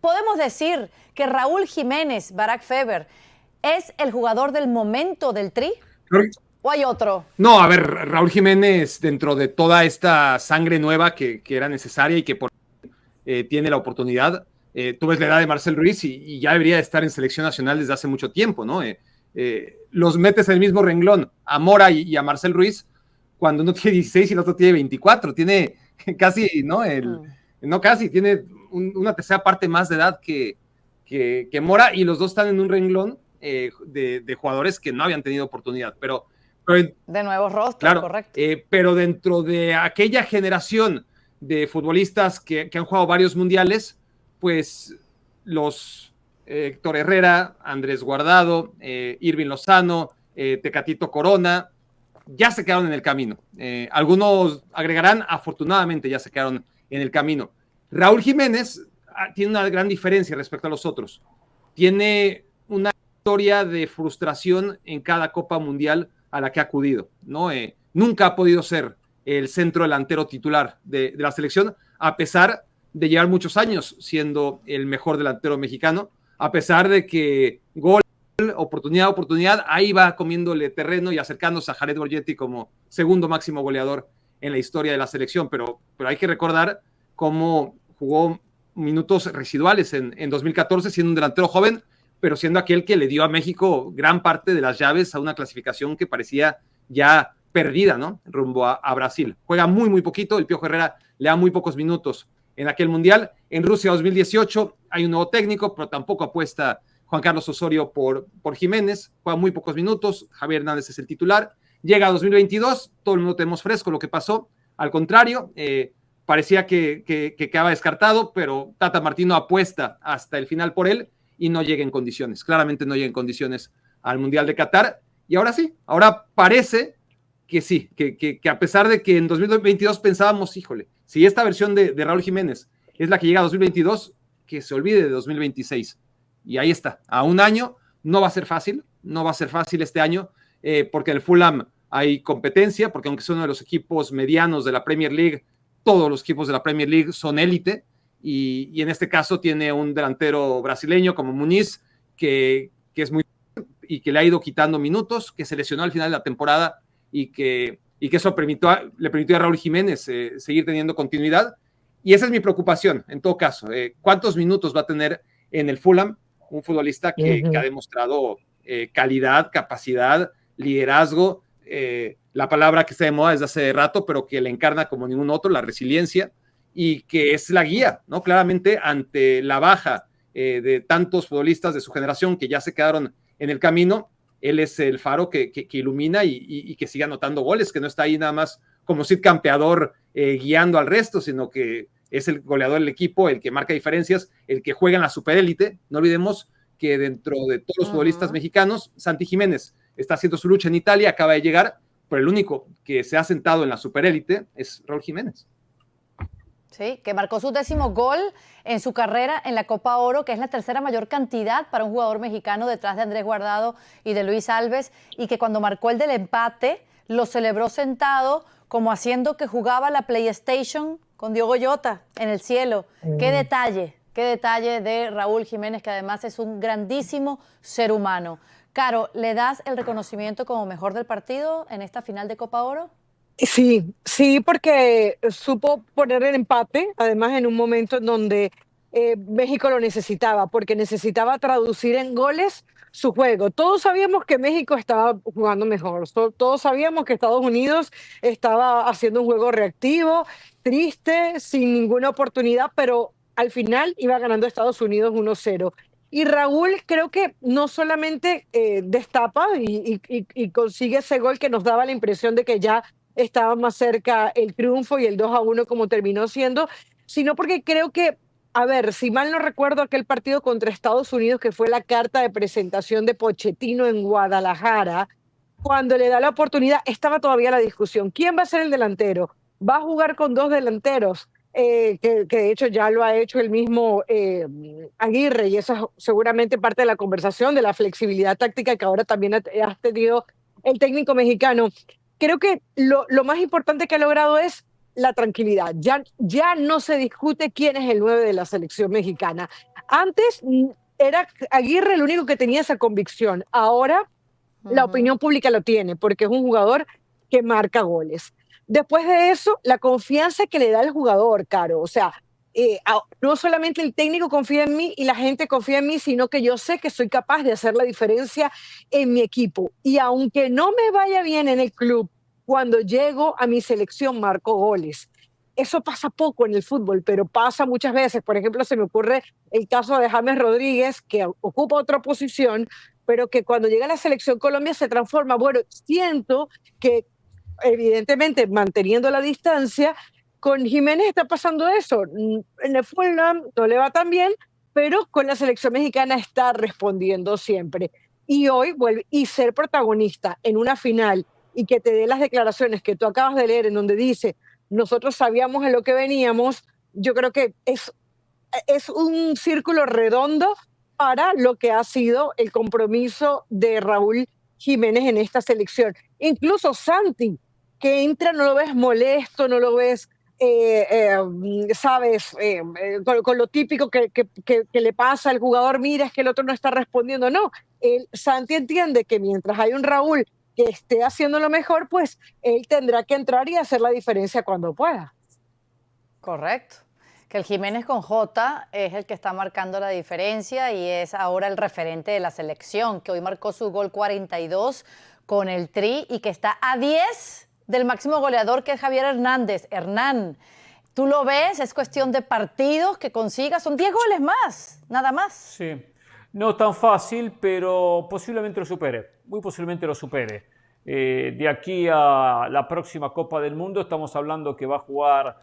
¿Podemos decir que Raúl Jiménez, Barak Feber, es el jugador del momento del Tri? ¿O hay otro? No, a ver, Raúl Jiménez, dentro de toda esta sangre nueva que era necesaria y que tiene la oportunidad, tú ves la edad de Marcel Ruiz y ya debería estar en selección nacional desde hace mucho tiempo, ¿no? Los metes en el mismo renglón, a Mora y a Marcel Ruiz, cuando uno tiene 16 y el otro tiene 24, tiene casi, ¿no? No casi, tiene una tercera parte más de edad que Mora, y los dos están en un renglón de jugadores que no habían tenido oportunidad, pero de nuevos rostros, claro, correcto. Pero dentro de aquella generación de futbolistas que han jugado varios mundiales, pues los Héctor Herrera, Andrés Guardado, Irving Lozano, Tecatito Corona, ya se quedaron en el camino. Algunos agregarán, afortunadamente ya se quedaron en el camino. Raúl Jiménez tiene una gran diferencia respecto a los otros. Tiene una historia de frustración en cada Copa Mundial a la que ha acudido, ¿no? Nunca ha podido ser el centro delantero titular de la selección, a pesar de llevar muchos años siendo el mejor delantero mexicano, a pesar de que gol, oportunidad, ahí va comiéndole terreno y acercándose a Jared Borgetti como segundo máximo goleador en la historia de la selección, pero hay que recordar cómo jugó minutos residuales en 2014 siendo un delantero joven, pero siendo aquel que le dio a México gran parte de las llaves a una clasificación que parecía ya perdida, ¿no? Rumbo a Brasil. Juega muy, muy poquito, el Piojo Herrera le da muy pocos minutos en aquel Mundial. En Rusia 2018 hay un nuevo técnico, pero tampoco apuesta Juan Carlos Osorio por Jiménez, juega muy pocos minutos, Javier Hernández es el titular. Llega a 2022, todo el mundo tenemos fresco lo que pasó, al contrario, parecía que quedaba descartado, pero Tata Martino apuesta hasta el final por él, y no llega en condiciones, claramente no llega en condiciones al Mundial de Qatar, y ahora sí, ahora parece que sí, que a pesar de que en 2022 pensábamos, híjole, si esta versión de Raúl Jiménez es la que llega a 2022, que se olvide de 2026, y ahí está, a un año, no va a ser fácil este año, porque en el Fulham hay competencia, porque aunque es uno de los equipos medianos de la Premier League, todos los equipos de la Premier League son élite, y en este caso tiene un delantero brasileño como Muniz, que es muy y que le ha ido quitando minutos, que se lesionó al final de la temporada y que eso le permitió a Raúl Jiménez seguir teniendo continuidad. Y esa es mi preocupación, en todo caso. ¿Cuántos minutos va a tener en el Fulham un futbolista que ha demostrado calidad, capacidad, liderazgo, la palabra que está de moda desde hace rato, pero que le encarna como ningún otro, la resiliencia, y que es la guía, ¿no? Claramente ante la baja de tantos futbolistas de su generación que ya se quedaron en el camino, él es el faro que ilumina y que sigue anotando goles, que no está ahí nada más como Cid Campeador guiando al resto, sino que es el goleador del equipo, el que marca diferencias, el que juega en la superélite. No olvidemos que dentro de todos los futbolistas mexicanos, Santi Jiménez está haciendo su lucha en Italia, acaba de llegar, pero el único que se ha sentado en la superélite es Raúl Jiménez. Sí, que marcó su 10º gol en su carrera en la Copa Oro, que es la tercera mayor cantidad para un jugador mexicano detrás de Andrés Guardado y de Luis Alves, y que cuando marcó el del empate lo celebró sentado como haciendo que jugaba la PlayStation con Diogo Jota en el cielo. Qué detalle de Raúl Jiménez, que además es un grandísimo ser humano. Caro, ¿le das el reconocimiento como mejor del partido en esta final de Copa Oro? Sí, porque supo poner el empate, además en un momento en donde México lo necesitaba, porque necesitaba traducir en goles su juego. Todos sabíamos que México estaba jugando mejor, todos sabíamos que Estados Unidos estaba haciendo un juego reactivo, triste, sin ninguna oportunidad, pero al final iba ganando Estados Unidos 1-0. Y Raúl creo que no solamente destapa y consigue ese gol que nos daba la impresión de que ya estaba más cerca el triunfo y el 2-1 como terminó siendo, sino porque creo que, a ver, si mal no recuerdo aquel partido contra Estados Unidos, que fue la carta de presentación de Pochettino en Guadalajara, cuando le da la oportunidad, estaba todavía la discusión. ¿Quién va a ser el delantero? ¿Va a jugar con dos delanteros? Que de hecho ya lo ha hecho el mismo Aguirre, y eso es seguramente parte de la conversación, de la flexibilidad táctica que ahora también has tenido el técnico mexicano. Creo que lo más importante que ha logrado es la tranquilidad. Ya no se discute quién es el 9 de la selección mexicana. Antes era Aguirre el único que tenía esa convicción. Ahora la opinión pública lo tiene, porque es un jugador que marca goles. Después de eso, la confianza que le da el jugador, Caro. O sea, no solamente el técnico confía en mí y la gente confía en mí, sino que yo sé que soy capaz de hacer la diferencia en mi equipo. Y aunque no me vaya bien en el club, cuando llego a mi selección marco goles. Eso pasa poco en el fútbol, pero pasa muchas veces. Por ejemplo, se me ocurre el caso de James Rodríguez, que ocupa otra posición, pero que cuando llega a la selección Colombia se transforma. Bueno, siento que evidentemente manteniendo la distancia, con Jiménez está pasando eso. En el Fulham no le va tan bien, pero con la selección mexicana está respondiendo siempre. Y hoy vuelve, y ser protagonista en una final y que te dé las declaraciones que tú acabas de leer en donde dice, nosotros sabíamos en lo que veníamos, yo creo que es un círculo redondo para lo que ha sido el compromiso de Raúl Jiménez en esta selección. Incluso Santi, que entra, no lo ves molesto, no lo ves, sabes, con lo típico que le pasa al jugador, mira, es que el otro no está respondiendo. No, Santi entiende que mientras hay un Raúl que esté haciendo lo mejor, pues él tendrá que entrar y hacer la diferencia cuando pueda. Correcto. Que el Jiménez con J es el que está marcando la diferencia y es ahora el referente de la selección, que hoy marcó su gol 42 con el Tri y que está a 10 del máximo goleador, que es Javier Hernández. Hernán, ¿tú lo ves? ¿Es cuestión de partidos que consiga? Son 10 goles más, nada más. Sí, no tan fácil, pero posiblemente lo supere, muy posiblemente lo supere. De aquí a la próxima Copa del Mundo estamos hablando que va a jugar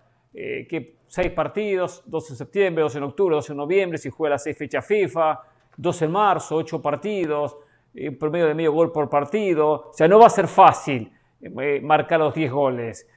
6 partidos, 2 en septiembre, 2 en octubre, 2 en noviembre, si juega las 6 fechas FIFA, 2 en marzo, 8 partidos, promedio de medio gol por partido. O sea, no va a ser fácil marcar los 10 goles.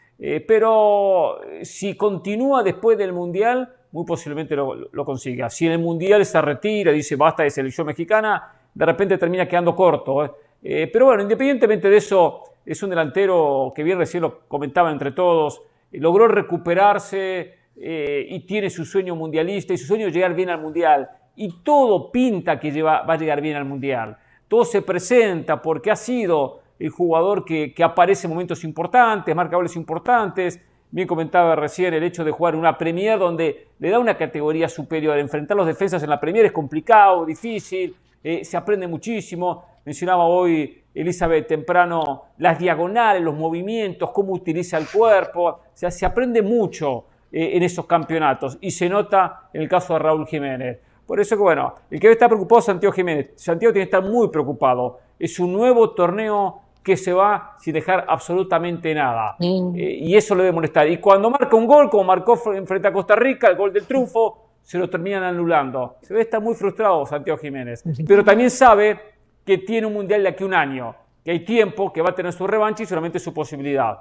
Pero si continúa después del Mundial, muy posiblemente lo consiga. Si en el Mundial se retira, dice basta de selección mexicana, de repente termina quedando corto. Pero bueno, independientemente de eso, es un delantero que bien recién lo comentaban entre todos, logró recuperarse y tiene su sueño mundialista y su sueño es llegar bien al Mundial. Y todo pinta que va a llegar bien al Mundial. Todo se presenta porque ha sido el jugador que aparece en momentos importantes, marca goles importantes. Bien comentaba recién el hecho de jugar en una Premier donde le da una categoría superior. Enfrentar los defensas en la Premier es complicado, difícil, se aprende muchísimo. Mencionaba hoy Elizabeth temprano las diagonales, los movimientos, cómo utiliza el cuerpo. O sea, se aprende mucho en esos campeonatos y se nota en el caso de Raúl Jiménez. Por eso que bueno, el que debe estar preocupado es Santiago Jiménez. Santiago tiene que estar muy preocupado. Es un nuevo torneo que se va sin dejar absolutamente nada. Y eso le debe molestar. Y cuando marca un gol, como marcó frente a Costa Rica, el gol del triunfo, se lo terminan anulando. Se debe estar muy frustrado Santiago Jiménez. Pero también sabe que tiene un Mundial de aquí a un año, que hay tiempo, que va a tener su revancha y solamente su posibilidad.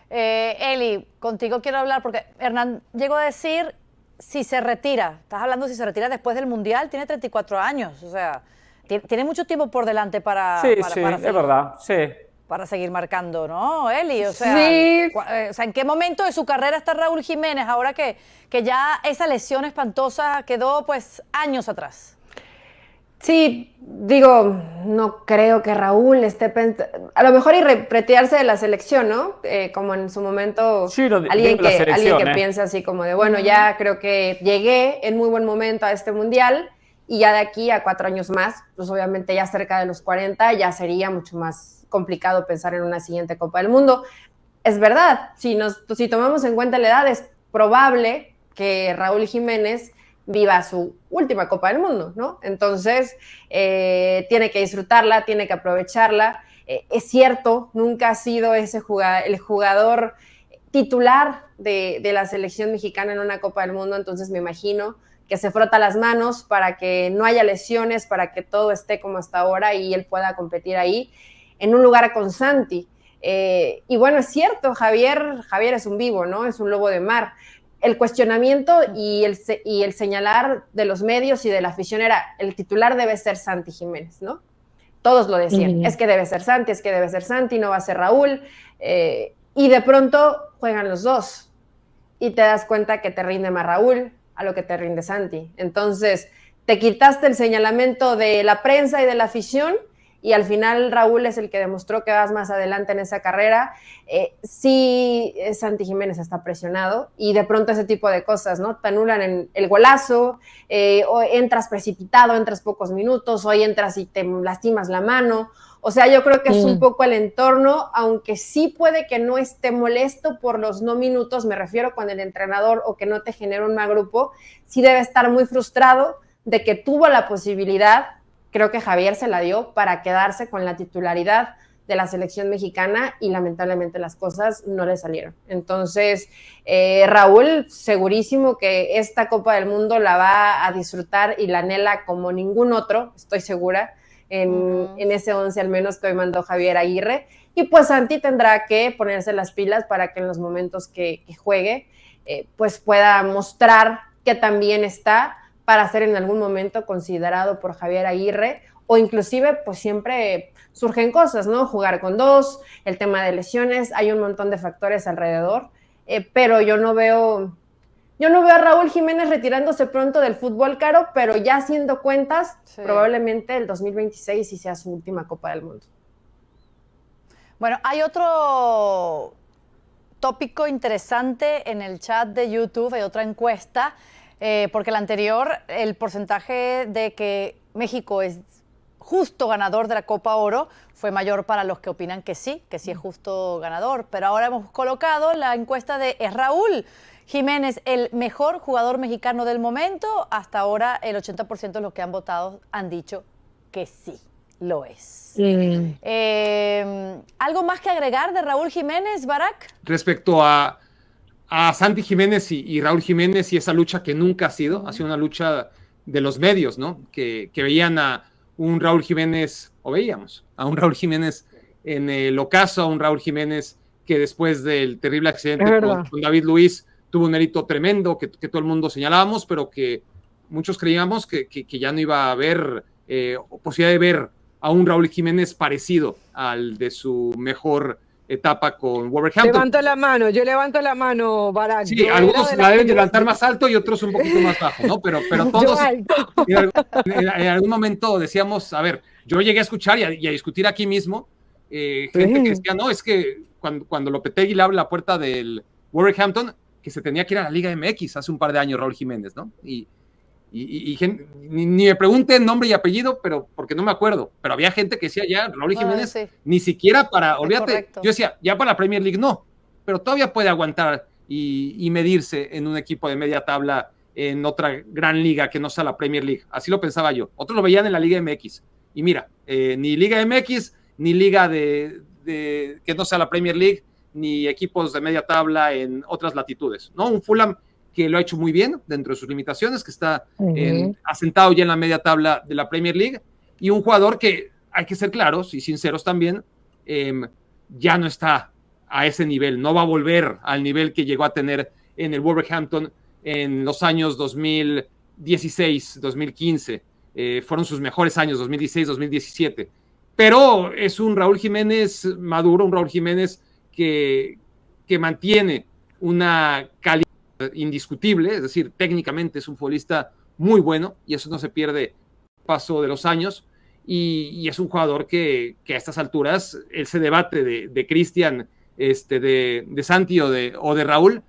Eli, contigo quiero hablar porque Hernán llegó a decir si se retira. Estás hablando si se retira después del Mundial, tiene 34 años, o sea, tiene mucho tiempo por delante para Sí, seguir, es verdad, sí. para seguir marcando, ¿no, Eli? O sea, Sí. o sea, ¿en qué momento de su carrera está Raúl Jiménez ahora que ya esa lesión espantosa quedó pues años atrás? Sí, digo, no creo que Raúl esté a lo mejor y retirarse de la selección, ¿no? Como en su momento Sí, alguien selección, que piensa así como de, bueno, ya creo que llegué en muy buen momento a este Mundial y ya de aquí a 4 años más, pues obviamente ya cerca de los 40 ya sería mucho más complicado pensar en una siguiente Copa del Mundo. Es verdad, si tomamos en cuenta la edad, es probable que Raúl Jiménez viva su última Copa del Mundo, ¿no? Entonces, tiene que disfrutarla, tiene que aprovecharla. Es cierto, nunca ha sido el jugador titular de la selección mexicana en una Copa del Mundo, entonces me imagino que se frota las manos para que no haya lesiones, para que todo esté como hasta ahora y él pueda competir ahí en un lugar con Santi. Y bueno, es cierto, Javier es un vivo, ¿no? Es un lobo de mar. El cuestionamiento y el señalar de los medios y de la afición era el titular debe ser Santi Jiménez, ¿no? Todos lo decían, es que debe ser Santi, no va a ser Raúl. y de pronto juegan los dos y te das cuenta que te rinde más Raúl a lo que te rinde Santi. Entonces, te quitaste el señalamiento de la prensa y de la afición y al final Raúl es el que demostró que vas más adelante en esa carrera. Sí, Santi Jiménez está presionado y de pronto ese tipo de cosas, ¿no? Te anulan el golazo, o entras precipitado, entras pocos minutos, hoy entras y te lastimas la mano. O sea, yo creo que es un poco el entorno, aunque sí puede que no esté molesto por los no minutos, me refiero con el entrenador o que no te genera un mal grupo, sí debe estar muy frustrado de que tuvo la posibilidad, creo que Javier se la dio, para quedarse con la titularidad de la selección mexicana y lamentablemente las cosas no le salieron. Entonces, Raúl, segurísimo que esta Copa del Mundo la va a disfrutar y la anhela como ningún otro, estoy segura, en ese 11 al menos que hoy mandó Javier Aguirre. Y pues Santi tendrá que ponerse las pilas para que en los momentos que juegue, pues pueda mostrar que también está para ser en algún momento considerado por Javier Aguirre, o inclusive pues siempre surgen cosas, ¿no? Jugar con dos, el tema de lesiones, hay un montón de factores alrededor, pero yo no veo a Raúl Jiménez retirándose pronto del fútbol, Caro, pero ya haciendo cuentas, sí, probablemente el 2026 sí sea su última Copa del Mundo. Bueno, hay otro tópico interesante en el chat de YouTube, hay otra encuesta, porque la anterior, el porcentaje de que México es justo ganador de la Copa Oro fue mayor para los que opinan que sí es justo ganador, pero ahora hemos colocado la encuesta de ¿es Raúl Jiménez el mejor jugador mexicano del momento? Hasta ahora el 80% de los que han votado han dicho que sí lo es. ¿Algo más que agregar de Raúl Jiménez, Barak? Respecto a Santi Jiménez y Raúl Jiménez y esa lucha que nunca ha sido una lucha de los medios, ¿no? Que veían a un Raúl Jiménez, o veíamos a un Raúl Jiménez en el ocaso, a un Raúl Jiménez que después del terrible accidente con David Luiz tuvo un mérito tremendo que todo el mundo señalábamos, pero que muchos creíamos que ya no iba a haber posibilidad de ver a un Raúl Jiménez parecido al de su mejor etapa con Wolverhampton. Yo levanto la mano, Barak. Sí, algunos la deben levantar más alto y otros un poquito más bajo, ¿no? Pero todos en algún momento decíamos, a ver, yo llegué a escuchar y a discutir aquí mismo, gente que decía, no, es que cuando Lopetegui le abre la puerta del Wolverhampton, que se tenía que ir a la Liga MX hace un par de años Raúl Jiménez, ¿no? Y ni me pregunten nombre y apellido, pero porque no me acuerdo, pero había gente que decía ya, Raúl Jiménez, sí, ni siquiera para, olvídate, yo decía, ya para la Premier League no, pero todavía puede aguantar y medirse en un equipo de media tabla en otra gran liga que no sea la Premier League, así lo pensaba yo, otros lo veían en la Liga MX, y mira, ni Liga MX, ni Liga de que no sea la Premier League, ni equipos de media tabla en otras latitudes, ¿no? Un Fulham que lo ha hecho muy bien dentro de sus limitaciones, que está asentado ya en la media tabla de la Premier League, y un jugador que, hay que ser claros y sinceros también, ya no está a ese nivel, no va a volver al nivel que llegó a tener en el Wolverhampton en los años 2016, 2015, fueron sus mejores años, 2016, 2017, pero es un Raúl Jiménez maduro, un Raúl Jiménez que mantiene una calidad indiscutible, es decir, técnicamente es un futbolista muy bueno y eso no se pierde paso de los años y es un jugador que a estas alturas ese debate de Cristian, de Santi o de Raúl,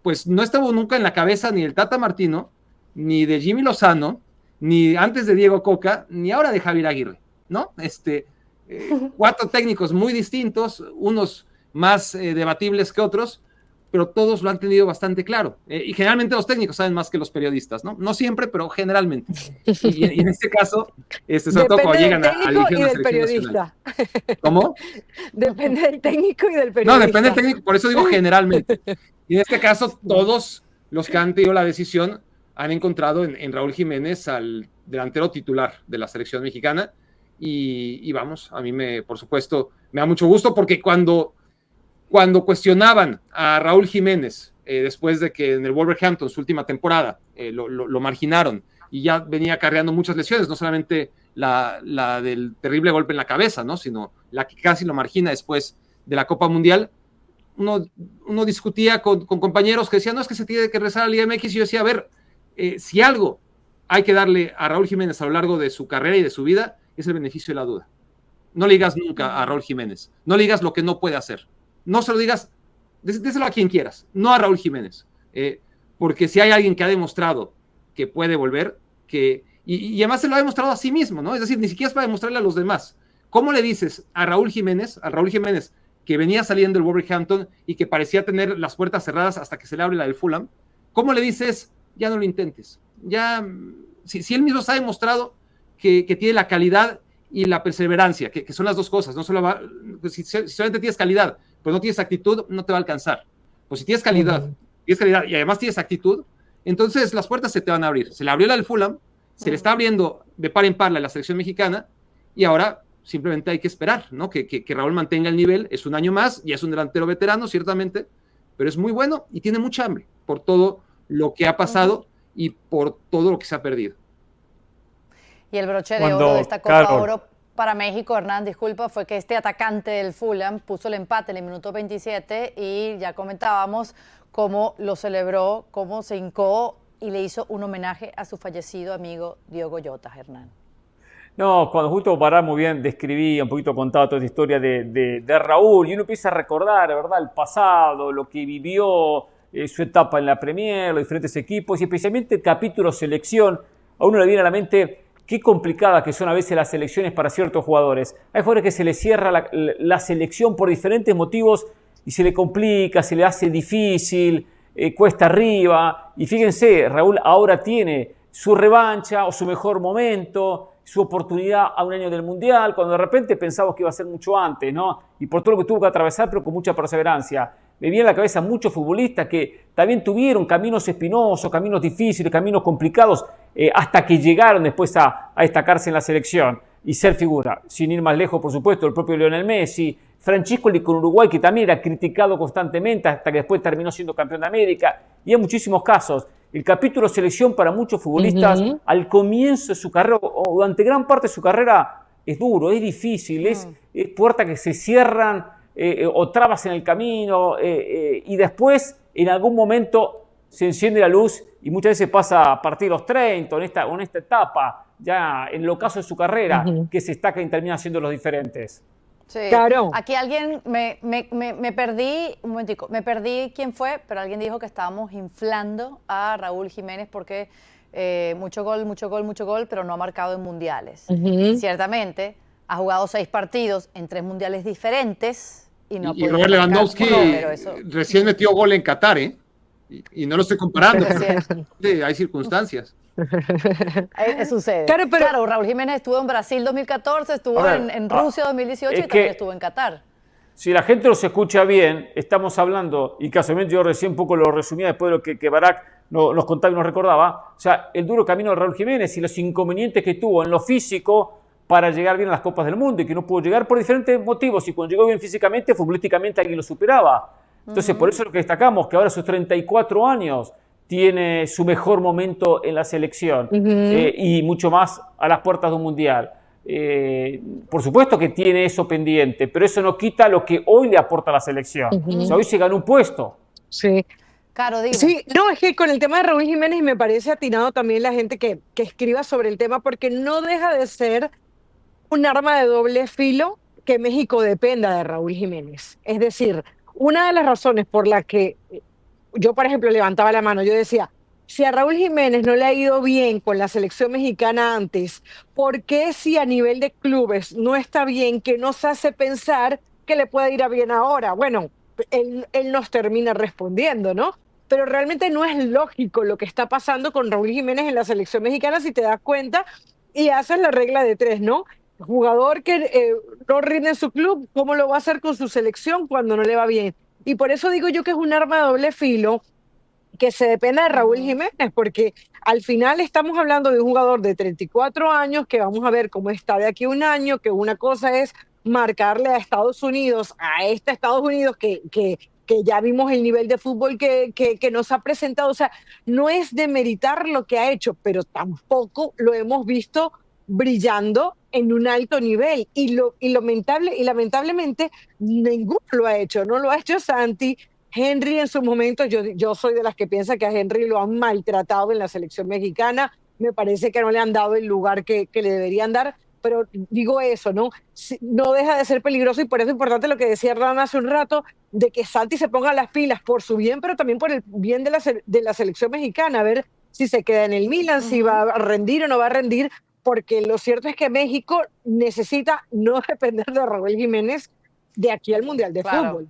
pues no estuvo nunca en la cabeza ni del Tata Martino, ni de Jimmy Lozano, ni antes de Diego Coca, ni ahora de Javier Aguirre, ¿no? Cuatro técnicos muy distintos, unos más debatibles que otros, pero todos lo han tenido bastante claro. Y generalmente los técnicos saben más que los periodistas, ¿no? No siempre, pero generalmente. Y en este caso, sobre todo cuando llegan a elegir una selección nacional. ¿Cómo? Depende del técnico y del periodista. No, depende del técnico, por eso digo generalmente. Y en este caso, todos los que han tenido la decisión han encontrado en Raúl Jiménez al delantero titular de la selección mexicana. Y vamos, a mí por supuesto, me da mucho gusto porque cuando cuestionaban a Raúl Jiménez después de que en el Wolverhampton, su última temporada, lo marginaron y ya venía acarreando muchas lesiones, no solamente la del terrible golpe en la cabeza, ¿no? Sino la que casi lo margina después de la Copa Mundial, uno discutía con compañeros que decían, no, es que se tiene que regresar a la Liga MX, y yo decía, a ver, si algo hay que darle a Raúl Jiménez a lo largo de su carrera y de su vida, es el beneficio de la duda. No le digas nunca a Raúl Jiménez, no le digas lo que no puede hacer, no se lo digas, déselo a quien quieras, no a Raúl Jiménez, porque si hay alguien que ha demostrado que puede volver, y además se lo ha demostrado a sí mismo, ¿no? Es decir, ni siquiera es para demostrarle a los demás. ¿Cómo le dices a Raúl Jiménez que venía saliendo del Wolverhampton y que parecía tener las puertas cerradas hasta que se le abre la del Fulham? ¿Cómo le dices, ya no lo intentes? Ya, si él mismo se ha demostrado que tiene la calidad y la perseverancia, que son las dos cosas, no solo si solamente tienes calidad, pues no tienes actitud, no te va a alcanzar. Pues si tienes calidad y además tienes actitud, entonces las puertas se te van a abrir. Se le abrió la del Fulham, se le está abriendo de par en par la selección mexicana, y ahora simplemente hay que esperar, ¿no? Que Raúl mantenga el nivel. Es un año más, y es un delantero veterano, ciertamente, pero es muy bueno y tiene mucha hambre por todo lo que ha pasado y por todo lo que se ha perdido. Y el broche de oro de esta Copa Oro para México, Hernán, disculpa, fue que este atacante del Fulham puso el empate en el minuto 27 y ya comentábamos cómo lo celebró, cómo se hincó y le hizo un homenaje a su fallecido amigo Diogo Jota, Hernán. No, cuando justo Pará muy bien describía, un poquito contaba toda esta historia de Raúl, y uno empieza a recordar, ¿verdad?, el pasado, lo que vivió, su etapa en la Premier, los diferentes equipos, y especialmente el capítulo selección. A uno le viene a la mente qué complicadas que son a veces las selecciones para ciertos jugadores. Hay jugadores que se les cierra la selección por diferentes motivos y se le complica, se le hace difícil, cuesta arriba. Y fíjense, Raúl ahora tiene su revancha o su mejor momento, su oportunidad a un año del Mundial, cuando de repente pensamos que iba a ser mucho antes, ¿no? Y por todo lo que tuvo que atravesar, pero con mucha perseverancia. Me viene a la cabeza muchos futbolistas que también tuvieron caminos espinosos, caminos difíciles, caminos complicados, hasta que llegaron después a destacarse en la selección y ser figura. Sin ir más lejos, por supuesto, el propio Lionel Messi, Francescoli con Uruguay, que también era criticado constantemente hasta que después terminó siendo campeón de América, y en muchísimos casos. El capítulo selección para muchos futbolistas al comienzo de su carrera o durante gran parte de su carrera es duro, es difícil, es puertas que se cierran o trabas en el camino y después en algún momento se enciende la luz y muchas veces pasa a partir de los 30 en esta etapa, ya en el ocaso de su carrera, que se destaca y termina siendo los diferentes. Sí. Claro. Aquí alguien, me perdí, un momentico, me perdí quién fue, pero alguien dijo que estábamos inflando a Raúl Jiménez porque mucho gol, pero no ha marcado en mundiales. Ciertamente, ha jugado 6 partidos en 3 mundiales diferentes y no ha podido Robert marcar. Lewandowski recién metió gol en Qatar, y no lo estoy comparando. Hay circunstancias. Sucede. Claro, Raúl Jiménez estuvo en Brasil 2014, estuvo en Rusia 2018 y también estuvo en Qatar. Si la gente los escucha bien, estamos hablando, y casualmente yo recién un poco lo resumía después de lo que Barak nos contaba y nos recordaba, o sea, el duro camino de Raúl Jiménez y los inconvenientes que tuvo en lo físico para llegar bien a las Copas del Mundo y que no pudo llegar por diferentes motivos, y cuando llegó bien físicamente, futbolísticamente alguien lo superaba. Entonces, por eso es lo que destacamos, que ahora a sus 34 años tiene su mejor momento en la selección y mucho más a las puertas de un mundial. Por supuesto que tiene eso pendiente, pero eso no quita lo que hoy le aporta a la selección. O sea, hoy se ganó un puesto. Sí. Claro, dime. Sí, no, es que con el tema de Raúl Jiménez me parece atinado también la gente que escriba sobre el tema, porque no deja de ser un arma de doble filo que México dependa de Raúl Jiménez. Es decir, una de las razones por la que yo, por ejemplo, levantaba la mano, yo decía, si a Raúl Jiménez no le ha ido bien con la selección mexicana antes, ¿por qué si a nivel de clubes no está bien, que nos hace pensar que le puede ir bien ahora? Bueno, él nos termina respondiendo, ¿no? Pero realmente no es lógico lo que está pasando con Raúl Jiménez en la selección mexicana, si te das cuenta, y haces la regla de 3, ¿no? Jugador que no rinde en su club, ¿cómo lo va a hacer con su selección cuando no le va bien? Y por eso digo yo que es un arma de doble filo que se dependa de Raúl Jiménez, porque al final estamos hablando de un jugador de 34 años que vamos a ver cómo está de aquí a un año, que una cosa es marcarle a Estados Unidos, a este Estados Unidos que ya vimos el nivel de fútbol que nos ha presentado. O sea, no es demeritar lo que ha hecho, pero tampoco lo hemos visto brillando en un alto nivel. Y lamentablemente ninguno lo ha hecho. No lo ha hecho Santi. Henry en su momento, yo soy de las que piensa que a Henry lo han maltratado en la selección mexicana. Me parece que no le han dado el lugar que le deberían dar. Pero digo eso, ¿no? No deja de ser peligroso, y por eso es importante lo que decía Hernán hace un rato, de que Santi se ponga las pilas por su bien, pero también por el bien de la selección mexicana, a ver si se queda en el Milan, si va a rendir o no va a rendir, porque lo cierto es que México necesita no depender de Raúl Jiménez de aquí al Mundial de Claro. Fútbol.